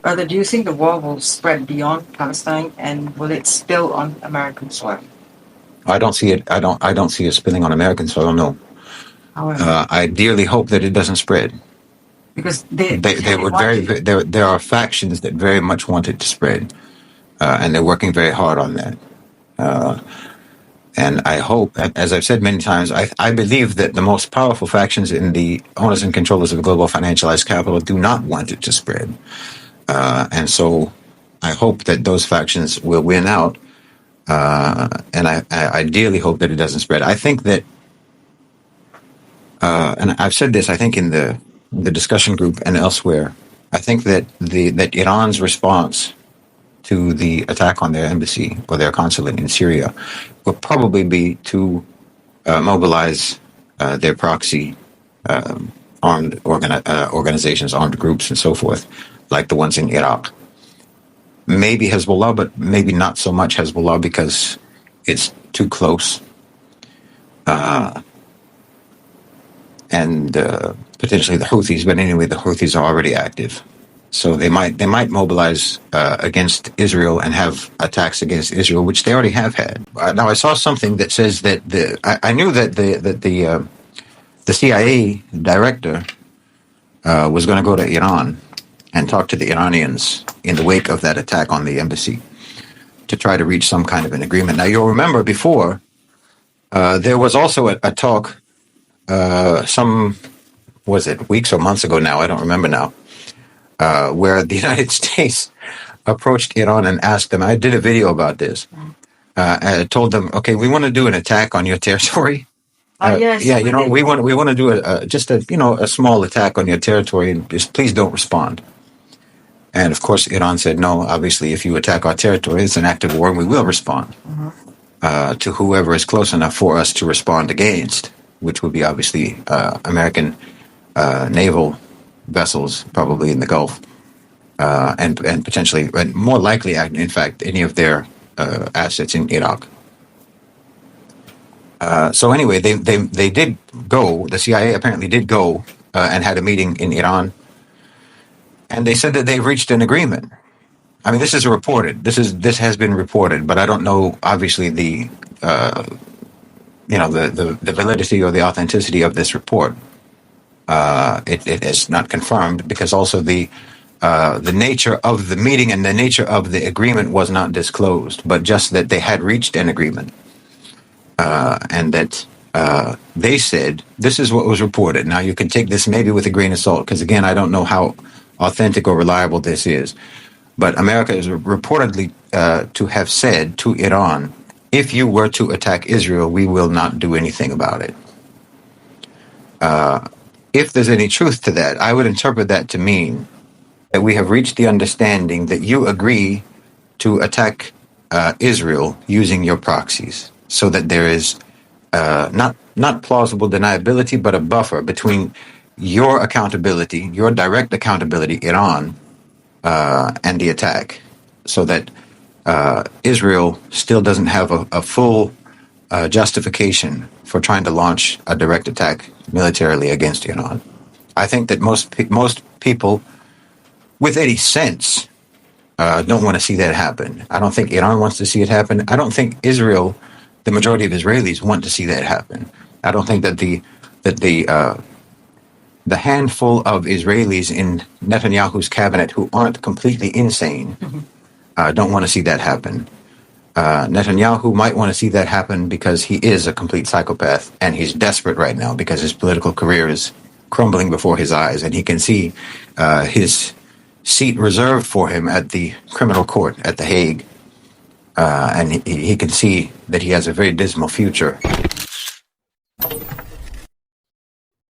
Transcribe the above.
Brother, do you think the war will spread beyond Palestine and will it spill on American soil? I don't see it. I don't see it spilling on American soil. No. However, I dearly hope that it doesn't spread. because They would there are factions that very much want it to spread, and they're working very hard on that. And I hope, as I've said many times, I believe that the most powerful factions in the owners and controllers of global financialized capital do not want it to spread. And so I hope that those factions will win out. And I ideally hope that it doesn't spread. I think that, and I've said this, I think in the discussion group and elsewhere, I think that that Iran's response to the attack on their embassy or their consulate in Syria will probably be to mobilize their proxy armed organizations, armed groups, and so forth, like the ones in Iraq. Maybe Hezbollah, but maybe not so much Hezbollah because it's too close. And potentially the Houthis, but anyway, the Houthis are already active. So they might mobilize against Israel and have attacks against Israel, which they already have had. Now I saw something that says that I knew that the CIA director was going to go to Iran and talk to the Iranians in the wake of that attack on the embassy to try to reach some kind of an agreement. Now you'll remember before there was also a talk was it weeks or months ago now? I don't remember now. Where the United States approached Iran and asked them, I did a video about this, and told them, okay, we want to do an attack on your territory. Yes, yeah, we want to do a small attack on your territory, and just please don't respond. And of course, Iran said, no, obviously, if you attack our territory, it's an act of war, and we will respond to whoever is close enough for us to respond against, which would be obviously American naval vessels, probably in the Gulf, and potentially, and more likely, in fact, any of their assets in Iraq. So anyway, they did go. The CIA apparently did go and had a meeting in Iran, and they said that they've reached an agreement. I mean, this is reported. This has been reported, but I don't know, obviously, the validity or the authenticity of this report. It is not confirmed because also the nature of the meeting and the nature of the agreement was not disclosed, but just that they had reached an agreement, and that they said this is what was reported. Now you can take this maybe with a grain of salt because again I don't know how authentic or reliable this is, but America is reportedly to have said to Iran, if you were to attack Israel, we will not do anything about it. If there's any truth to that, I would interpret that to mean that we have reached the understanding that you agree to attack Israel using your proxies, so that there is not plausible deniability, but a buffer between your accountability, your direct accountability, Iran, and the attack, so that Israel still doesn't have a full justification for trying to launch a direct attack militarily against Iran. I think that most people with any sense don't want to see that happen. I don't think Iran wants to see it happen. I don't think Israel, the majority of Israelis, want to see that happen. I don't think that the handful of Israelis in Netanyahu's cabinet who aren't completely insane don't want to see that happen. Netanyahu might want to see that happen because he is a complete psychopath and he's desperate right now because his political career is crumbling before his eyes and he can see his seat reserved for him at the criminal court at The Hague. And he can see that he has a very dismal future